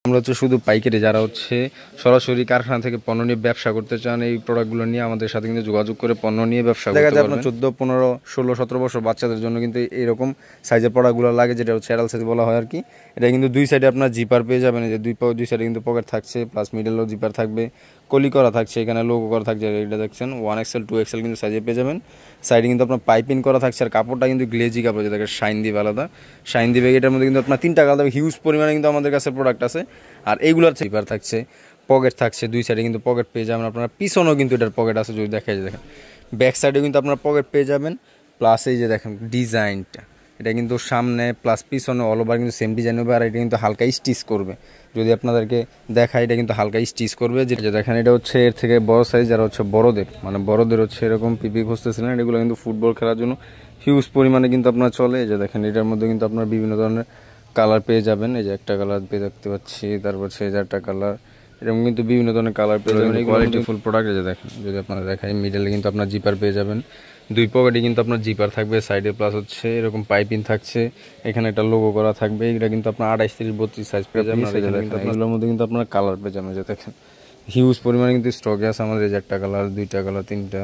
আমরা হচ্ছে শুধু পাইকারি, যারা হচ্ছে সরাসরি কারখানা থেকে পণ্য নিয়ে ব্যবসা করতে চান, এই প্রোডাক্টগুলো নিয়ে আমাদের সাথে কিন্তু যোগাযোগ করে পণ্য নিয়ে ব্যবসা করতে পারবেন। দেখা যায় আপনার 14, 15, 16, 17 বছর বাচ্চাদের জন্য কিন্তু এরকম সাইজের প্রোডাক্টগুলো লাগে, যেটা হচ্ছে অ্যাডাল্ট সাইজ বলা হয় আর কি। এটা কিন্তু দুই সাইডে আপনার জিপার পেয়ে যাবেন, যে দুই সাইডে কিন্তু পকেট থাকছে, প্লাস মিডলেও জিপার থাকবে, কলি করা থাকছে, এখানে লোগো করা থাকছে। এটা দেখছেন 1XL 2XL কিন্তু সাইজে পেয়ে যাবেন। সাইডে কিন্তু আপনার পাইপিং করা থাকছে, আর কাপড়টা কিন্তু গ্লেজি কাপড়, যেটাকে শাইন দিবে আলাদা, শাইন দিবে। এটার মধ্যে কিন্তু আপনার 3টা কালার, হিউজ পরিমাণে কিন্তু আমাদের কাছে প্রোডাক্ট আছে। আর এইগুলোর জিপার থাকছে, পকেট থাকছে, দুই সাইডে কিন্তু পকেট পেয়ে যাবেন আপনারা। পিছনেও কিন্তু এটার পকেট আছে, যদি দেখা যায় দেখেন ব্যাক সাইডেও কিন্তু আপনারা পকেট পেয়ে যাবেন। প্লাস এই যে দেখেন ডিজাইনটা, এটা কিন্তু সামনে প্লাস পিছনে অল ওভার কিন্তু সেম ডিজাইন হবে। আর এটা কিন্তু হালকা স্টিচ করবে, যদি আপনাদেরকে দেখায় এটা কিন্তু হালকা স্টিচ করবে। যেটা দেখেন এটা হচ্ছে এর থেকে বড় সাইজ, যারা হচ্ছে বড়দের, মানে বড়দের হচ্ছে এরকম পিপি খুঁজতেছিলেন, এগুলো কিন্তু ফুটবল খেলার জন্য হিউজ পরিমাণে কিন্তু আপনার চলে। এই যে দেখেন এটার মধ্যে কিন্তু আপনার বিভিন্ন ধরনের কালার পেয়ে যাবেন। এই যে একটা কালার পেয়ে দেখতে পাচ্ছি, তারপর হচ্ছে এই যে একটা কালার, এরকম কিন্তু বিভিন্ন ধরনের কালার পেয়ে যাবেন। Quality full product. এই যে দেখেন যদি আপনারা দেখাই, মিডলে কিন্তু আপনার জিপার পেয়ে যাবেন, দুই পকেটে কিন্তু আপনার জিপার থাকবে সাইডে, প্লাস হচ্ছে এরকম পাইপিং থাকছে, এখানে একটা লোগো করা থাকবে। এটা কিন্তু আপনার 28, 30, 32 সাইজ পেয়ে যাবেন। এগুলোর মধ্যে কিন্তু আপনার কালার পেয়ে যাবেন। যে দেখেন হিউজ পরিমাণে কিন্তু স্টকে আছে আমাদের। এই যে একটা কালার, দুইটা কালার, 3টা,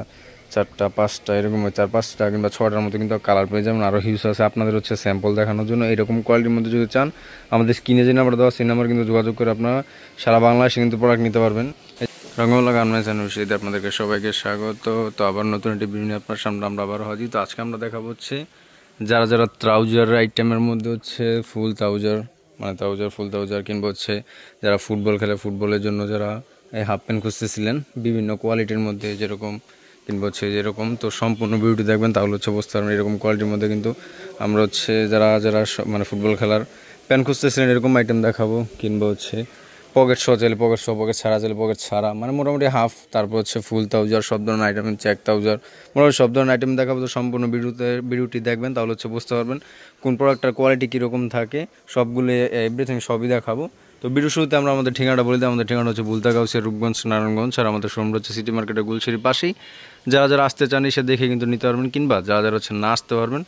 4টা, 5টা, এরকম 4-5টা কিংবা 6টার মতো কিন্তু কালার পেয়ে যাবেন। আরও হিউজ আছে, আপনাদের হচ্ছে স্যাম্পল দেখানোর জন্য। এরকম কোয়ালিটির মধ্যে যদি চান, আমাদের স্ক্রিনে যে নাম্বার দেওয়া, সেই নাম্বার কিন্তু যোগাযোগ করে আপনারা সারা বাংলাদেশে কিন্তু প্রোডাক্ট নিতে পারবেন। রঙওয়ালা গার্মেন্টস অ্যান্ড হুইসিতে আপনাদেরকে সবাইকে স্বাগত। তো আবার নতুন একটি ভিডিও নিয়ে আপনার সামনে আমরা আবার হাজির। তো আজকে আমরা দেখাবো হচ্ছে যারা ট্রাউজার আইটেমের মধ্যে হচ্ছে ফুল ট্রাউজার, মানে ট্রাউজার, ফুল ট্রাউজার, কিংবা হচ্ছে যারা ফুটবল খেলে, ফুটবলের জন্য যারা এই হাফ প্যান্ট খুঁজতেছিলেন বিভিন্ন কোয়ালিটির মধ্যে, যেরকম কিংবা হচ্ছে যেরকম, তো সম্পূর্ণ ভিডিওটি দেখবেন, তাহলে হচ্ছে বুঝতে পারবেন। এরকম কোয়ালিটির মধ্যে কিন্তু আমরা হচ্ছে যারা মানে ফুটবল খেলার প্যান্ট খুঁজতেছিলেন, এরকম আইটেম দেখাবো। কিংবা হচ্ছে পকেট সহ চাইলে পকেট সহ, পকেট ছাড়া চাইলে পকেট ছাড়া, মানে মোটামুটি হাফ, তারপর হচ্ছে ফুল ট্রাউজার, সব ধরনের আইটেম, চেক ট্রাউজার, মোটামুটি সব ধরনের আইটেম দেখাবো। তো সম্পূর্ণ ভিডিওটি দেখবেন, তাহলে হচ্ছে বুঝতে পারবেন কোন প্রোডাক্টটার কোয়ালিটি কীরকম থাকে, সবগুলো এভরিথিং সবই দেখাবো। তো ভিডিও শুরুতে আমরা আমাদের ঠিকানাটা বলে দিই। আমাদের ঠিকানা হচ্ছে বুলতাগাউসিয়া, রূপগঞ্জ, নারায়ণগঞ্জ। আর আমাদের শোরুম হচ্ছে সিটি মার্কেটের গুলশির পাশেই। যারা আসতে চান এসে দেখে কিন্তু নিতে পারবেন, কিংবা যারা হচ্ছে না আসতে পারবেন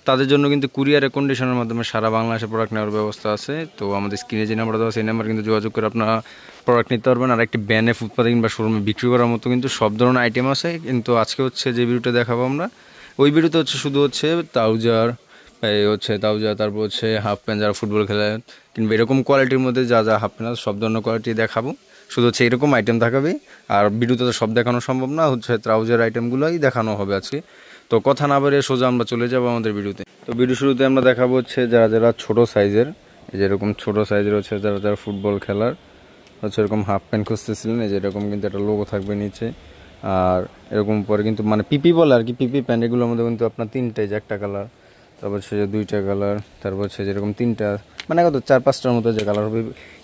তাদের জন্য কিন্তু কুরিয়ারে কন্ডিশনের মাধ্যমে সারা বাংলাদেশে প্রোডাক্ট নেওয়ার ব্যবস্থা আছে। তো আমাদের স্ক্রিনে যে নাম্বার দেওয়া, সেই নাম্বার কিন্তু যোগাযোগ করে আপনারা প্রোডাক্ট নিতে পারবেন। আর একটি ব্যানে ফুটপাতে কিংবা শোরুমে বিক্রি করার মতো কিন্তু সব ধরনের আইটেম আছে। কিন্তু আজকে হচ্ছে যে ভিডিওটা দেখাবো আমরা, ওই ভিডিওতে হচ্ছে শুধু হচ্ছে ট্রাউজার, এই হচ্ছে ট্রাউজার, তারপর হচ্ছে হাফ প্যান্ট, যারা ফুটবল খেলে কিংবা এরকম কোয়ালিটির মধ্যে যা হাফ প্যান্ট সব ধরনের কোয়ালিটি দেখাবো। শুধু হচ্ছে এরকম আইটেম দেখাবে, আর ভিডিওতে তো সব দেখানো সম্ভব না, হচ্ছে ট্রাউজার আইটেমগুলোই দেখানো হবে আজকে। তো কথা না বাড়িয়ে সোজা আমরা চলে যাবো আমাদের ভিডিওতে। তো ভিডিও শুরুতে আমরা দেখাবো হচ্ছে যারা ছোটো সাইজের, যেরকম ছোটো সাইজের হচ্ছে যারা ফুটবল খেলার হচ্ছে এরকম হাফ প্যান্ট খুঁজতেছিলেন, এই যেরকম কিন্তু একটা লোগো থাকবে নিচে। আর এরকম পরে কিন্তু মানে পিপি বলে আর কি, পিপি প্যান্ট, এগুলোর মধ্যে কিন্তু আপনার 3টে, যে একটা কালার, তারপর হচ্ছে যে 2টা কালার, তারপর হচ্ছে যেরকম 3টা, মানে কত 4-5টার মতো যে কালার হবে।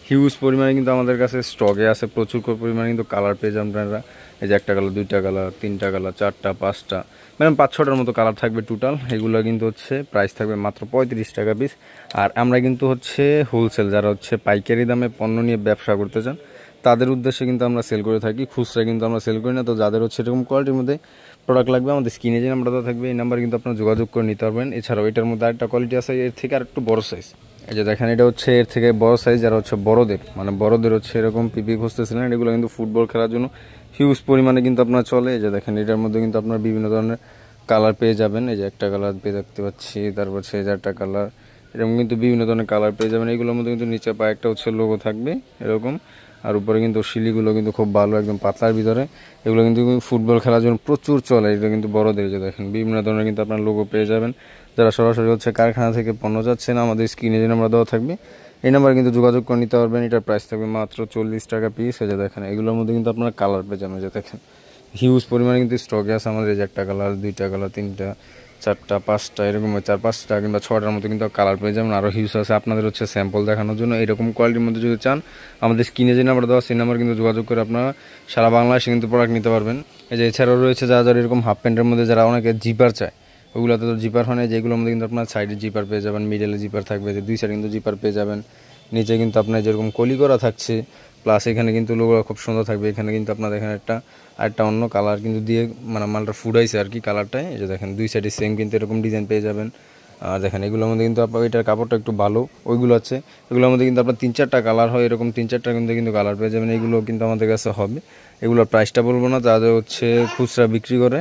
হিউজ পরিমাণে কিন্তু আমাদের কাছে স্টকে আছে, প্রচুর পরিমাণে কিন্তু কালার পেয়ে যাবেন আপনারা। এই যে একটা কালার, 2টা কালার, 3টা কালার, 4টা, 5টা, মানে 5-6টার মতো কালার থাকবে টোটাল। এগুলো কিন্তু হচ্ছে প্রাইস থাকবে মাত্র 35 টাকা পিস। আর আমরা কিন্তু হচ্ছে হোলসেল, যারা হচ্ছে পাইকারি দামে পণ্য নিয়ে ব্যবসা করতে চান তাদের উদ্দেশ্যে কিন্তু আমরা সেল করে থাকি, খুচরা কিন্তু আমরা সেল করি না। তো যাদের হচ্ছে এরকম কোয়ালিটির মধ্যে প্রোডাক্ট লাগবে, আমাদের স্ক্রিনে যে নাম্বারটা থাকবে এই নাম্বার কিন্তু আপনারা যোগাযোগ করে নিতে পারবেন। এছাড়াও এটার মধ্যে আরেকটা কোয়ালিটি আছে, এর থেকে আর একটু বড় সাইজ। এই যে দেখেন এটা হচ্ছে এর থেকে বড় সাইজ, যারা হচ্ছে বড়দের, মানে বড়দের হচ্ছে এরকম পিপি খুঁজতেছিলেন, এগুলো কিন্তু ফুটবল খেলার জন্য হিউজ পরিমাণে কিন্তু আপনার চলে। এই যে দেখেন এটার মধ্যে কিন্তু আপনার বিভিন্ন ধরনের কালার পেয়ে যাবেন। এই যে একটা কালার পেয়ে দেখতে পাচ্ছি, তারপর হচ্ছে এই যে একটা কালার, এরকম কিন্তু বিভিন্ন ধরনের কালার পেয়ে যাবেন। এইগুলোর মধ্যে কিন্তু নিচে পায়ে একটা হচ্ছে লোগো থাকবে এরকম, আর উপরে কিন্তু শিলিগুলো কিন্তু খুব ভালো, একদম পাতলার ভিতরে। এগুলো কিন্তু ফুটবল খেলার জন্য প্রচুর চলে, এগুলো কিন্তু বড়দের। যে দেখেন বিভিন্ন ধরনের কিন্তু আপনার লোগো পেয়ে যাবেন। যারা সরাসরি হচ্ছে কারখানা থেকে পণ্য যাচ্ছেন, আমাদের স্ক্রিনে যে নাম্বার দেওয়া থাকবে এই নাম্বার কিন্তু যোগাযোগ করে নিতে পারবেন। এটার প্রাইস থাকবে মাত্র 40 টাকা পিস। এই যে দেখেন এগুলোর মধ্যে কিন্তু আপনারা কালার পেয়ে যাবেন। যে দেখেন হিউজ পরিমাণে কিন্তু স্টকে আছে আমাদের। এই যে একটা কালার, 2টা কালার, 3টা, 4টা, 5টা, এরকম 4-5টা কিংবা 6টার মতো কিন্তু কালার পেয়ে যাবেন। আরও হিউজ আছে, আপনাদের হচ্ছে স্যাম্পল দেখানোর জন্য। এরকম কোয়ালিটির মধ্যে যদি চান, আমাদের স্ক্রিনে যে নাম্বার দেওয়া, সেই নাম্বার কিন্তু যোগাযোগ করে আপনারা সারা বাংলাদেশে কিন্তু প্রোডাক্ট নিতে পারবেন। এই যে এছাড়াও রয়েছে যারা এরকম হাফ প্যান্টের মধ্যে যারা অনেকে জিপার চায়, ওগুলোতে তো জিপার হয় না, যেগুলোর মধ্যে কিন্তু আপনার সাইডে জিপার পেয়ে যাবেন, মিডলে জিপার থাকবে, যে 2 সাইডে কিন্তু জিপার পেয়ে যাবেন। নিচে কিন্তু আপনার যেরকম কলি করা থাকছে, প্লাস এখানে কিন্তু লোগো খুব সুন্দর থাকবে। এখানে কিন্তু আপনার এখানে একটা অন্য কালার কিন্তু দিয়ে, মানে মালটা ফুডাইছে আর কি কালারটায়। এই যে দেখেন 2 সাইডে সেম কিন্তু এরকম ডিজাইন পেয়ে যাবেন। আর দেখেন এগুলোর মধ্যে কিন্তু আপনার এটার কাপড়টা একটু ভালো, ওইগুলো আছে এগুলোর মধ্যে কিন্তু আপনার 3-4টা কালার হয়, এরকম 3-4টার কিন্তু কালার পেয়ে যাবেন। এগুলো কিন্তু আমাদের কাছে হবে, এগুলোর প্রাইসটা বলবো না, যাদের হচ্ছে খুচরা বিক্রি করে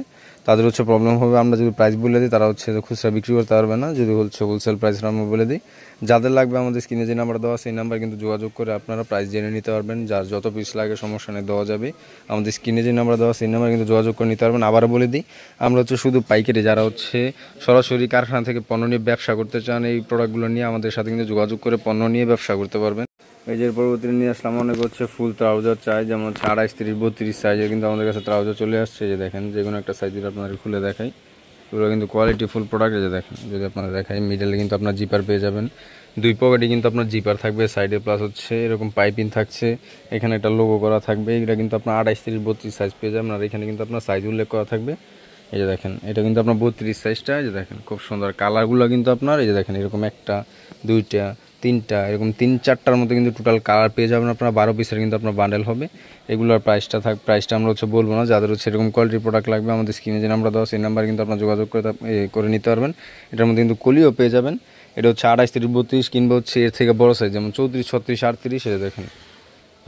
তাদের হচ্ছে প্রবলেম হবে। আমরা যদি প্রাইস বলে দিই তারা হচ্ছে খুচরা বিক্রি করতে পারবে না, যদি হচ্ছে হোলসেল প্রাইস আমরা বলে দিই। যাদের লাগবে আমাদের স্ক্রিনে যে নাম্বার দেওয়া সেই নাম্বার কিন্তু যোগাযোগ করে আপনারা প্রাইস জেনে নিতে পারবেন। যার যত পিস লাগে সমস্যা নেই, দেওয়া যাবে। আমাদের স্ক্রিনে যে নাম্বার দেওয়া সেই নাম্বার কিন্তু যোগাযোগ করে নিতে পারবেন। আবারও বলে দিই, আমরা হচ্ছে শুধু পাইকারি, যারা হচ্ছে সরাসরি কারখানা থেকে পণ্য নিয়ে ব্যবসা করতে চান এই প্রোডাক্টগুলো নিয়ে আমাদের সাথে কিন্তু যোগাযোগ করে পণ্য নিয়ে ব্যবসা করতে পারবেন। এই যে পরবর্তী নিয়ে আসলাম অনেক হচ্ছে ফুল ট্রাউজার চাই, যেমন হচ্ছে 28, 30, 32 সাইজের কিন্তু আমাদের কাছে ট্রাউজার চলে আসছে। যে দেখেন যে কোনো একটা সাইজের আপনাদের খুলে দেখাই, এগুলো কিন্তু কোয়ালিটি ফুল প্রোডাক্ট। যে দেখেন যদি আপনারা দেখাই, মিডলে কিন্তু আপনার জিপার পেয়ে যাবেন, 2 পকেটে কিন্তু আপনার জিপার থাকবে, সাইডে প্লাস হচ্ছে এরকম পাইপিং থাকছে, এখানে একটা লোগো করা থাকবে। এটা কিন্তু আপনার 28, 30, 32 সাইজ পেয়ে যাবেন। আর এখানে কিন্তু আপনার সাইজ উল্লেখ করা থাকবে। এই যে দেখেন এটা কিন্তু আপনার 32 সাইজটা। এই যে দেখেন খুব সুন্দর কালারগুলো কিন্তু আপনার, এই যে দেখেন এরকম 1টা 2টা 3টা এরকম 3-4টার মতো কিন্তু টোটাল কালার পেয়ে যাবেন আপনারা। 12 পিসের কিন্তু আপনার বান্ডেল হবে। এগুলোর প্রাইসটা আমরা হচ্ছে বলবো না, যাদের হচ্ছে এরকম কোয়ালিটির প্রোডাক্ট লাগবে আমাদের স্ক্রিনে যে নাম্বার দেওয়া সেই নাম্বার কিন্তু আপনার যোগাযোগ করে নিতে পারবেন। এটার মধ্যে কিন্তু কলিও পেয়ে যাবেন। এটা হচ্ছে 28, 30, 32 কিংবা হচ্ছে এর থেকে বড় সাইজ, যেমন 34, 36, 38। এটা দেখেন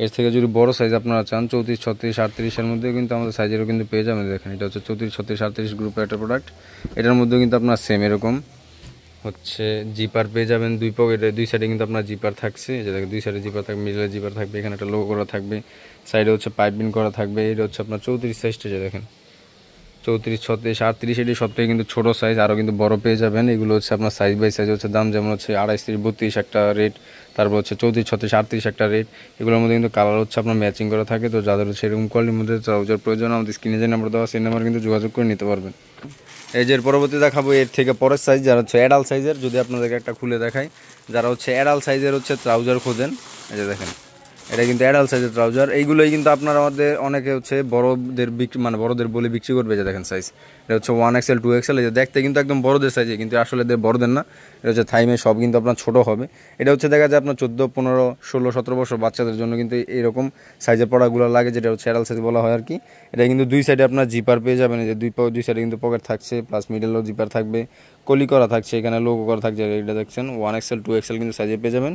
এর থেকে যদি বড় সাইজ আপনারা চান 34, 36, 38-এর মধ্যেও কিন্তু আমাদের সাইজেরও কিন্তু পেয়ে যাবেন। দেখেন এটা হচ্ছে 34, 36, 38 গ্রুপের একটা প্রোডাক্ট। এটার মধ্যেও কিন্তু আপনার সেম এরকম হচ্ছে জিপার পেয়ে যাবেন, 2 পকেটে 2 সাইডে কিন্তু আপনার জিপার থাকছে। যে দেখেন 2 সাইডে জিপার থাকবে, মিডলে জিপার থাকবে, এখানে একটা লোগো করা থাকবে, সাইডে হচ্ছে পাইপিং করা থাকবে। এটা হচ্ছে আপনার 34 সাইজটা। যে দেখেন 34, 36, 38 এটি সব থেকে কিন্তু ছোটো সাইজ, আরও কিন্তু বড় পেয়ে যাবেন। এগুলো হচ্ছে আপনার সাইজ বাই সাইজ হচ্ছে দাম, যেমন হচ্ছে 28, 30, 32 একটা রেট, তারপর হচ্ছে 34, 36, 38 একটা রেট। এগুলোর মধ্যে কিন্তু কালার হচ্ছে আপনার ম্যাচিং করা থাকে। তো যাদের হচ্ছে এরকম কোয়ালিটির মধ্যে ট্রাউজার প্রয়োজন আমাদের স্ক্রিনে যে নাম্বার দেওয়া সেই নাম্বার কিন্তু যোগাযোগ করে নিতে পারবেন। এই যে পরবর্তী দেখাবো এর থেকে পরের সাইজ, যারা হচ্ছে অ্যাডাল্ট সাইজের, যদি আপনাদেরকে একটা খুলে দেখাই, যারা হচ্ছে অ্যাডাল্ট সাইজের হচ্ছে ট্রাউজার খোঁজেন, এই যে দেখেন এটা কিন্তু অ্যাডাল্ট সাইজের ট্রাউজার। এইগুলোই কিন্তু আপনারা আমাদের অনেকে হচ্ছে বড়দের বিক্রি মানে বড়দের বলে বিক্রি করবে। যে দেখেন সাইজ এটা হচ্ছে 1XL 2XL। এই যে দেখতে কিন্তু একদম বড়দের সাইজে, কিন্তু আসলে বড়দের না, এটা হচ্ছে থাইমে সব কিন্তু আপনার ছোটো হবে। এটা হচ্ছে দেখা যায় আপনার 14, 15, 16, 17 বছর বাচ্চাদের জন্য কিন্তু এইরকম সাইজের প্রোডাক্টগুলো লাগে, যেটা হচ্ছে অ্যাডাল্ট সাইজ বলা হয় আর কি। এটা কিন্তু 2 সাইডে আপনার জিপার পেয়ে যাবেন। এই যে 2 সাইডে কিন্তু পকেট থাকছে, প্লাস মিডলেও জিপার থাকবে, কলি করা থাকছে, এখানে লোগো করা থাকছে। এটা দেখছেন 1XL 2XL কিন্তু সাইজে পেয়ে যাবেন।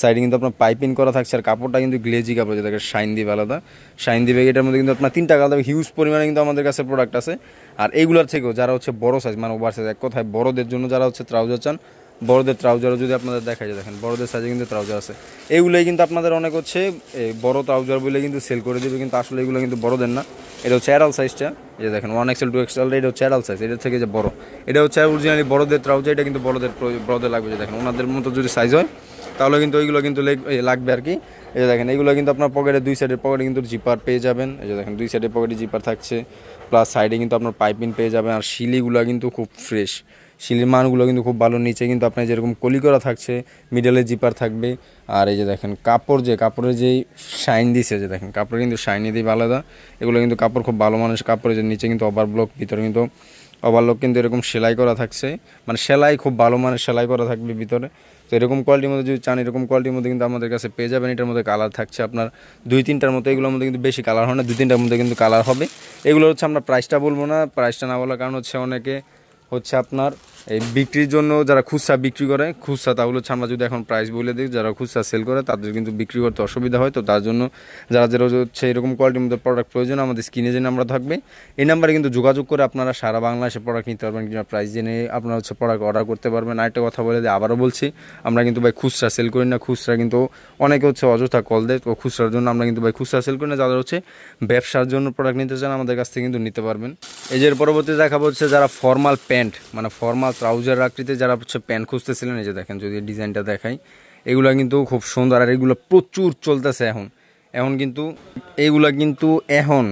সাইডে কিন্তু আপনার পাইপিং করা থাকছে, আর কাপড়টা কিন্তু গ্লেজি কাপড়, যেটাকে শাইন দিবে আলাদা, শাইন দিবে। এটার মধ্যে কিন্তু আপনার 3টা কালার, হিউজ পরিমাণে কিন্তু আমাদের কাছে প্রোডাক্ট আছে। আর এইগুলোর থেকেও যারা হচ্ছে বড় সাইজ মানে ওভার সাইজ, এক কথায় বড়দের জন্য যারা হচ্ছে ট্রাউজার চান, বড়দের ট্রাউজারও যদি আপনাদের দেখা যায়, দেখেন বড়দের সাইজে কিন্তু ট্রাউজার আছে। এইগুলোই কিন্তু আপনাদের অনেক হচ্ছে বড় ট্রাউজার বলে কিন্তু সেল করে দেবে, কিন্তু আসলে এগুলো কিন্তু বড়দের না। এটা হচ্ছে অ্যাডাল্ট সাইজটা। এই যে দেখেন 1XL 2XL, এটা হচ্ছে অ্যাডাল্ট সাইজ, এটার থেকে যে বড়, এটা হচ্ছে অরিজিনালি বড়দের ট্রাউজার। এটা কিন্তু বড়দের লাগবে। যে দেখেন ওনাদের মতো যদি সাইজ হয় তাহলে কিন্তু ওইগুলো কিন্তু লাগবে আর কি। এই যে দেখেন এইগুলো কিন্তু আপনার পকেটে 2 সাইডের পকেটে কিন্তু জিপার পেয়ে যাবেন। এই যে দেখেন 2 সাইডের পকেটে জিপার থাকছে, প্লাস সাইডে কিন্তু আপনার পাইপিং পেয়ে যাবেন। আর শিলিগুলো কিন্তু খুব ফ্রেশ, শিলির মানগুলো কিন্তু খুব ভালো। নিচে কিন্তু আপনার যেরকম কলি করা থাকছে, মিডলে জিপার থাকবে। আর এই যে দেখেন কাপড়ের যেই শাইন দিছে, যে দেখেন কাপড় কিন্তু শাইনি দিয়ে আলাদা। এগুলো কিন্তু কাপড় খুব ভালো মানের কাপড়ের। যে নিচে কিন্তু ওভারব্লক, ভিতরে কিন্তু ওভারলক কিন্তু এরকম সেলাই করা থাকছে, মানে সেলাই খুব ভালো মানের সেলাই করা থাকবে ভিতরে। তো এরকম কোয়ালিটির মধ্যে যদি চান, এরকম কোয়ালিটির মধ্যে কিন্তু আমাদের কাছে পেয়ে যাবেন। এটার মধ্যে কালার থাকছে আপনার 2-3টার মতো। এগুলোর মধ্যে কিন্তু বেশি কালার হয় না, 2-3টার মধ্যে কিন্তু কালার হবে। এগুলো হচ্ছে আমরা প্রাইসটা বলবো না, প্রাইসটা না বলার কারণ হচ্ছে অনেকে হচ্ছে আপনার এই বিক্রির জন্য যারা খুচরা বিক্রি করে, খুচরা তাহলে হচ্ছে আমরা যদি এখন প্রাইস বলে দিই, যারা খুচরা সেল করে তাদের কিন্তু বিক্রি করতে অসুবিধা হয়। তো তার জন্য যারা হচ্ছে এরকম কোয়ালিটির মধ্যে প্রোডাক্ট প্রয়োজন, আমাদের স্ক্রিনে যে নাম্বার থাকবে এই নাম্বারে কিন্তু যোগাযোগ করে আপনারা সারা বাংলাদেশে প্রোডাক্ট নিতে পারবেন, কিংবা প্রাইস জেনে আপনারা হচ্ছে প্রোডাক্ট অর্ডার করতে পারবেন। আরেকটা কথা বলে দিই, আবারও বলছি, আমরা কিন্তু ভাই খুচরা সেল করি না। খুচরা কিন্তু অনেকে হচ্ছে অযথা কল দেয়, তো খুচরার জন্য আমরা কিন্তু ভাই খুচরা সেল করি না। যারা হচ্ছে ব্যবসার জন্য প্রোডাক্ট নিতে চান আমাদের কাছ থেকে কিন্তু নিতে পারবেন। এই যে পরবর্তীতে দেখাবো হচ্ছে যারা ফর্মাল প্যান্ট মানে ফর্মাল ট্রাউজার আকৃতিতে যারা হচ্ছে প্যান্ট খুঁজতেছিলেন, এই যে দেখেন যদি ডিজাইনটা দেখাই, এগুলো কিন্তু খুব সুন্দর। আর এগুলো প্রচুর চলতেছে এখন কিন্তু এইগুলা কিন্তু এখন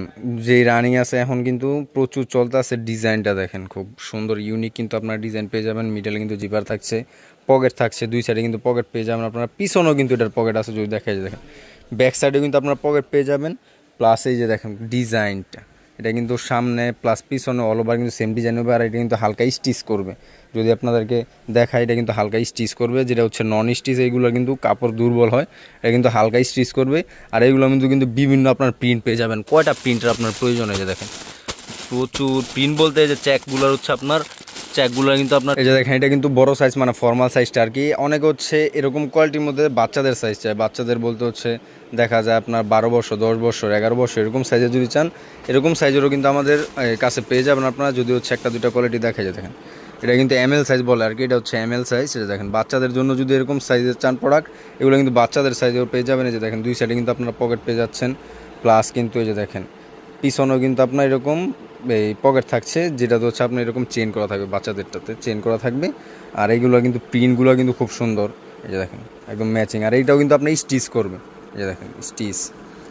যে রানিং আছে, এখন কিন্তু প্রচুর চলতেছে। ডিজাইনটা দেখেন খুব সুন্দর ইউনিক কিন্তু আপনার ডিজাইন পেয়ে যাবেন। মিডলে কিন্তু জিপার থাকছে, পকেট থাকছে, 2 সাইডে কিন্তু পকেট পেয়ে যাবেন আপনারা। পিছনেও কিন্তু এটার পকেট আছে, যদি দেখা যায় দেখেন ব্যাক সাইডে কিন্তু আপনার পকেট পেয়ে যাবেন। প্লাস এই যে দেখেন ডিজাইনটা, এটা কিন্তু সামনে প্লাস পিছনে অল ওভার কিন্তু সেম ডিজাইন হবে। আর এটা কিন্তু হালকা স্টিচ করবে, যদি আপনাদেরকে দেখায় এটা কিন্তু হালকা স্টিচ করবে, যেটা হচ্ছে নন স্টিচ। এইগুলো কিন্তু কাপড় দুর্বল হয়, এটা কিন্তু হালকা স্টিচ করবে। আর এইগুলো কিন্তু বিভিন্ন আপনার প্রিন্ট পেয়ে যাবেন। কয়টা প্রিন্টের আপনার প্রয়োজন হয়েছে দেখেন, প্রচুর প্রিন্ট বলতে যে চেকগুলো হচ্ছে আপনার চেকগুলো কিন্তু আপনার এই যে দেখেন এটা কিন্তু বড় সাইজ মানে ফর্মাল সাইজটা আর কি। অনেকে হচ্ছে এরকম কোয়ালিটির মধ্যে বাচ্চাদের সাইজ চায়, বাচ্চাদের বলতে হচ্ছে দেখা যায় আপনার 12 বছর 10 বছর 11 বছর এরকম সাইজের যদি চান এরকম সাইজেরও কিন্তু আমাদের কাছে পেয়ে যাবেন আপনারা, যদি হচ্ছে একটা দুটা কোয়ালিটি দেখা যায়। দেখেন এটা কিন্তু ML সাইজ বলে আর কি, এটা হচ্ছে ML সাইজ। এটা দেখেন বাচ্চাদের জন্য যদি এরকম সাইজের চান প্রোডাক্ট এগুলো কিন্তু বাচ্চাদের সাইজেও পেয়ে যাবেন। এই যে দেখেন দুই সাইডে কিন্তু আপনারা পকেট পেয়ে যাচ্ছেন, প্লাস কিন্তু এই যে দেখেন পিছনেও কিন্তু আপনার এরকম এই পকেট থাকছে, যেটাতে হচ্ছে আপনার এরকম চেন করা থাকবে, বাচ্চাদেরটাতে চেন করা থাকবে। আর এইগুলো কিন্তু প্রিন্টগুলো কিন্তু খুব সুন্দর, এই যে দেখেন একদম ম্যাচিং। আর এইটাও কিন্তু আপনি স্টিচ করবে, এই যে দেখেন স্টিচ,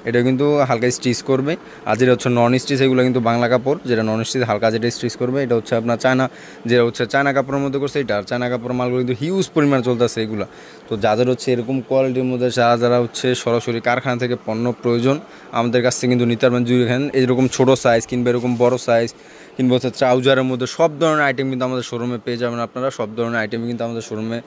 এটা কিন্তু হালকা স্টিচ করবে। আর যেটা হচ্ছে নন স্টিচ এগুলো কিন্তু বাংলা কাপড়, যেটা নন স্টিচ হালকা যেটা স্টিচ করবে এটা হচ্ছে আপনার চায়না, যেটা হচ্ছে চায়না কাপড়ের মধ্যে করছে এটা। আর চায়না কাপড়ের মালগুলো কিন্তু হিউজ পরিমাণ চলতেছে এগুলো। তো যাদের হচ্ছে এরকম কোয়ালিটির মধ্যে যারা হচ্ছে সরাসরি কারখানা থেকে পণ্য প্রয়োজন আমাদের কাছ থেকে কিন্তু নিতে পারবেন। যদি এখানে এরকম ছোটো সাইজ কিংবা এরকম বড় সাইজ কিংবা হচ্ছে ট্রাউজারের মধ্যে সব ধরনের আইটেম কিন্তু আমাদের শোরুমে পেয়ে যাবেন আপনারা। সব ধরনের আইটেম কিন্তু আমাদের শোরুমে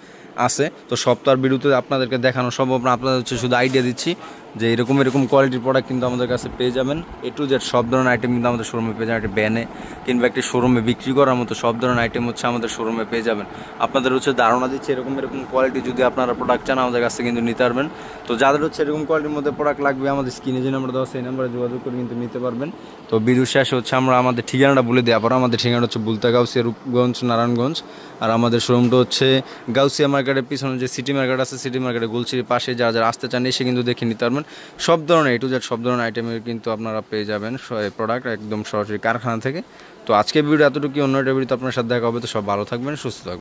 আছে। তো সপ্তাহের বিরুদ্ধে আপনাদেরকে দেখানো সম্ভব না, আপনাদের হচ্ছে শুধু আইডিয়া দিচ্ছি যে এরকম কোয়ালিটির প্রোডাক্ট কিন্তু আমাদের কাছে পেয়ে যাবেন। A to Z সব ধরনের আইটেম কিন্তু আমাদের শোরুমে পেয়ে যাবেন। একটা ব্যানে কিংবা একটি শোরুমে বিক্রি করার মতো সব ধরনের আইটেম হচ্ছে আমাদের শোরুমে পেয়ে যাবেন। আপনাদের হচ্ছে ধারণা দিচ্ছে এরকম কোয়ালিটি যদি আপনারা প্রোডাক্ট চান আমাদের কাছ থেকে কিন্তু নিতে পারবেন। তো যাদের হচ্ছে এরকম কোয়ালিটির মধ্যে প্রোডাক্ট লাগবে আমাদের স্ক্রিনে যে নাম্বার দেওয়া সেই নাম্বারে যোগাযোগ করে কিন্তু নিতে পারবেন। তো ভিডিও শেষে হচ্ছে আমরা আমাদের ঠিকানাটা বলে দেওয়া পর, আমাদের ঠিকানা হচ্ছে বুলতা গাউসিয়া রূপগঞ্জ নারায়ণগঞ্জ। আর আমাদের শোরুমটা হচ্ছে গাউসিয়া মার্কেটের পিছনে যে সিটি মার্কেট আছে, সিটি মার্কেটের গুলশির পাশে। যারা যারা আসতে চান এসে কিন্তু দেখে নিতে পারবেন। সব ধরনের A to Z সব ধরনের আইটেমের কিন্তু আপনারা পেয়ে যাবেন প্রোডাক্ট একদম সরাসরি কারখানা থেকে। তো আজকে ভিডিও এতটুকু, অন্য একটা ভিডিওতে আপনার সাথে দেখা হবে। তো সব ভালো থাকবেন, সুস্থ থাকবেন।